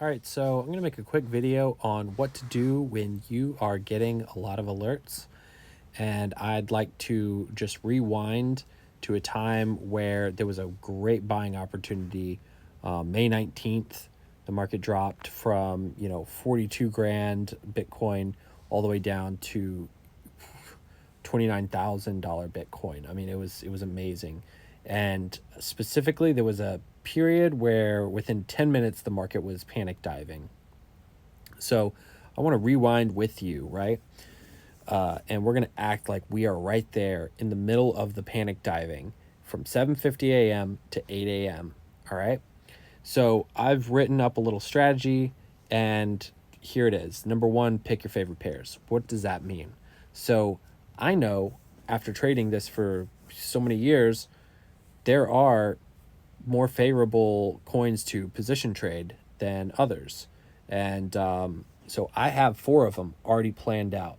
All right, so I'm going to make a quick video on what to do when you are getting a lot of alerts. And I'd like to just rewind to a time where there was a great buying opportunity. May 19th, the market dropped from, 42 grand Bitcoin all the way down to $29,000 Bitcoin. I mean, it was amazing. And specifically, there was a period where within 10 minutes the market was panic diving. So I want to rewind with you, right? And we're going to act like we are right there in the middle of the panic diving from 7:50 a.m. to 8 a.m. All right? So I've written up a little strategy, and here it is. Number one, pick your favorite pairs. What does that mean? So I know after trading this for so many years, there are more favorable coins to position trade than others. And so I have four of them already planned out.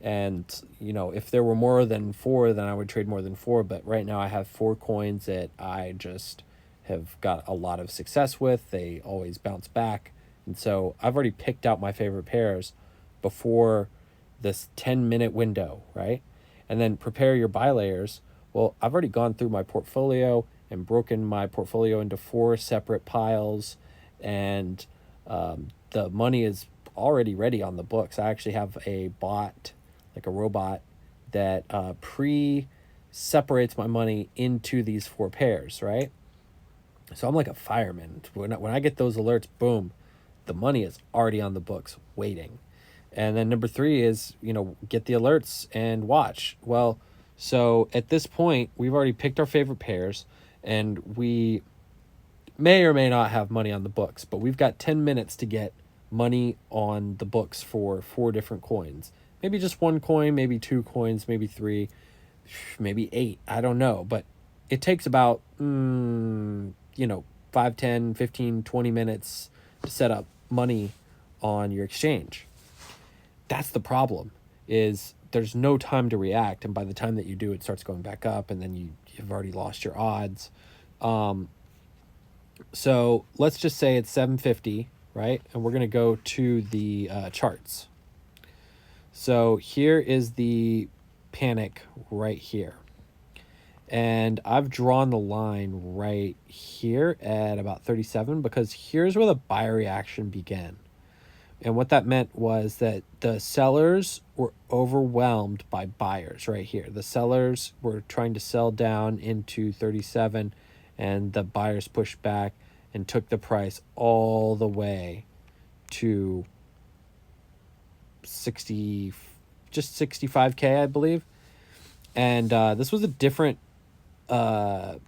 And, if there were more than four, then I would trade more than four. But right now I have four coins that I just have got a lot of success with. They always bounce back. And so I've already picked out my favorite pairs before this 10-minute window, right? And then prepare your buy layers. Well, I've already gone through my portfolio and broken my portfolio into four separate piles. And the money is already ready on the books. I actually have a bot, like a robot, that pre-separates my money into these four pairs, right? So I'm like a fireman. When I get those alerts, boom, the money is already on the books waiting. And then number three is, get the alerts and watch. Well, so at this point, we've already picked our favorite pairs, and we may or may not have money on the books, but we've got 10 minutes to get money on the books for four different coins. Maybe just one coin, maybe two coins, maybe three, maybe eight. I don't know. But it takes about, 5, 10, 15, 20 minutes to set up money on your exchange. That's the problem, is there's no time to react. And by the time that you do, it starts going back up, and then you've already lost your odds. So let's just say it's 7:50, right? And we're going to go to the charts. So here is the panic right here. And I've drawn the line right here at about 37 because here's where the buyer reaction began. And what that meant was that the sellers were overwhelmed by buyers right here. The sellers were trying to sell down into 37, and the buyers pushed back and took the price all the way to 60, just 65K, I believe. And this was a different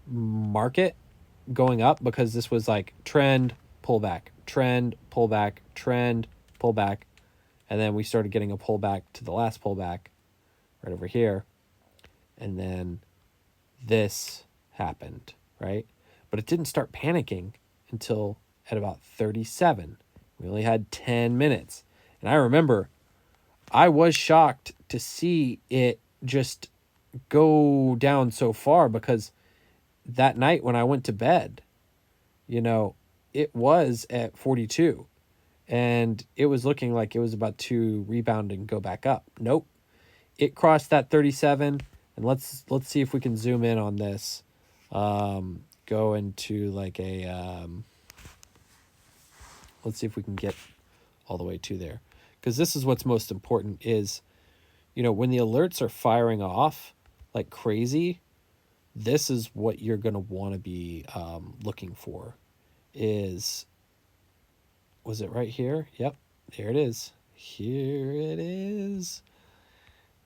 market going up, because this was like trend, pullback, trend, pullback, trend, pullback. And then we started getting a pullback to the last pullback right over here. And then this happened, right? But it didn't start panicking until at about 37. We only had 10 minutes. And I remember I was shocked to see it just go down so far, because that night when I went to bed, it was at 42, and it was looking like it was about to rebound and go back up. Nope. It crossed that 37, and let's see if we can zoom in on this. Go into like a let's see if we can get all the way to there, because this is what's most important is, when the alerts are firing off like crazy, this is what you're going to want to be looking for. Was it right here? Yep, there it is. Here it is.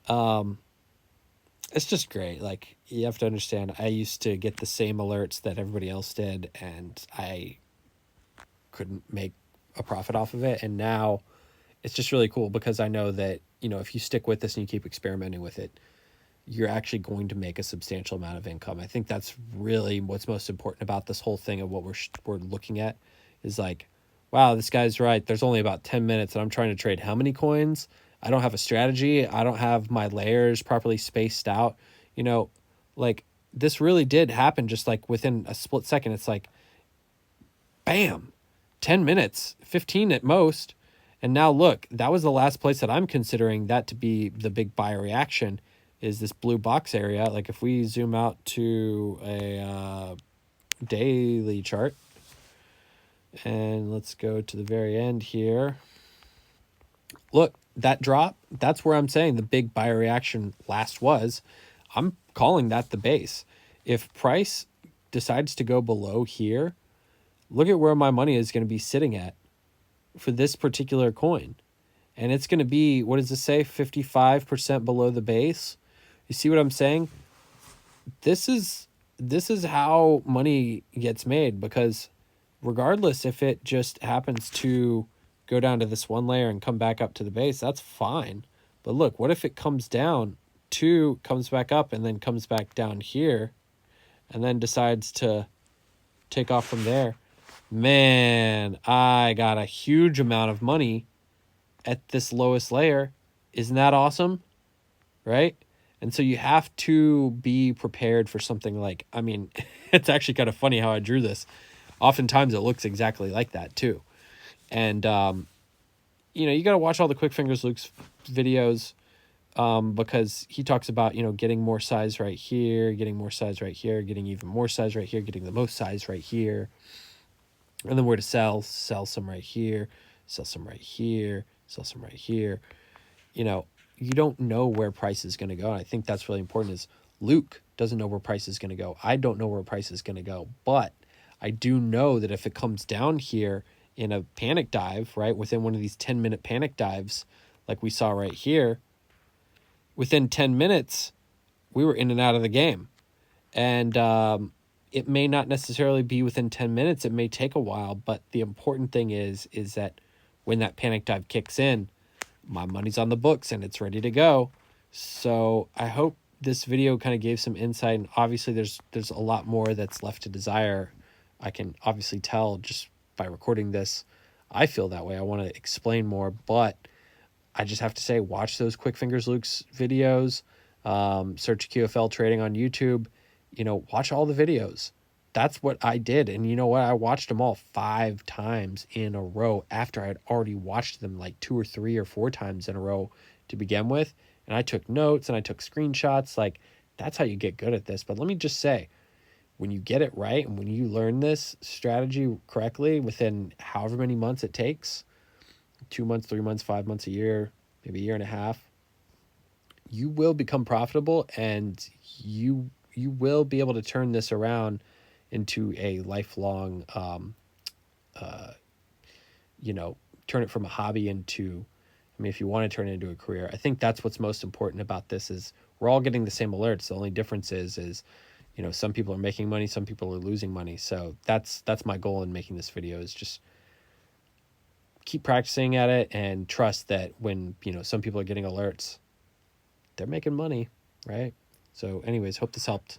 It's just great. Like, you have to understand, I used to get the same alerts that everybody else did, and I couldn't make a profit off of it. And now it's just really cool, because I know that, if you stick with this and you keep experimenting with it, you're actually going to make a substantial amount of income. I think that's really what's most important about this whole thing of what we're looking at, is like, wow, this guy's right. There's only about 10 minutes and I'm trying to trade how many coins? I don't have a strategy. I don't have my layers properly spaced out. Like, this really did happen just like within a split second. It's like, bam, 10 minutes, 15 at most. And now look, that was the last place that I'm considering that to be the big buy reaction, is this blue box area. Like if we zoom out to a daily chart, and let's go to the very end here. Look, that drop, that's where I'm saying the big buy reaction last was. I'm calling that the base. If price decides to go below here, look at where my money is going to be sitting at for this particular coin. And it's going to be, what does this say? 55% below the base. You see what I'm saying? This is how money gets made, because regardless if it just happens to go down to this one layer and come back up to the base, that's fine. But look, what if it comes down to, comes back up and then comes back down here and then decides to take off from there? Man, I got a huge amount of money at this lowest layer. Isn't that awesome? Right? And so you have to be prepared for something like, I mean, it's actually kind of funny how I drew this. Oftentimes it looks exactly like that too. And, you know, you got to watch all the Quickfingers Luc's videos, because he talks about, you know, getting more size right here, getting more size right here, getting even more size right here, getting the most size right here. And then where to sell some right here, sell some right here, sell some right here. You know, you don't know where price is going to go. And I think that's really important, is Luc doesn't know where price is going to go. I don't know where price is going to go, but I do know that if it comes down here in a panic dive, right, within one of these 10-minute panic dives, like we saw right here, within 10 minutes, we were in and out of the game. And it may not necessarily be within 10 minutes. It may take a while, but the important thing is that when that panic dive kicks in, my money's on the books and it's ready to go. So I hope this video kind of gave some insight. And obviously there's a lot more that's left to desire. I can obviously tell just by recording this. I feel that way. I want to explain more, but I just have to say, watch those Quickfingers Luc's videos. Search QFL trading on YouTube. You know, watch all the videos. That's what I did. And you know what? I watched them all 5 times in a row after I'd already watched them like 2 or 3 or 4 times in a row to begin with. And I took notes and I took screenshots. Like, that's how you get good at this. But let me just say, when you get it right and when you learn this strategy correctly within however many months it takes, 2 months, 3 months, 5 months, a year, maybe a year and a half, you will become profitable, and you will be able to turn this around into a lifelong, you know, turn it from a hobby into, I mean, if you want to turn it into a career. I think that's what's most important about this, is we're all getting the same alerts. The only difference is, you know, some people are making money, some people are losing money. So that's my goal in making this video, is just keep practicing at it and trust that when, you know, some people are getting alerts, they're making money, right? So anyways, hope this helped.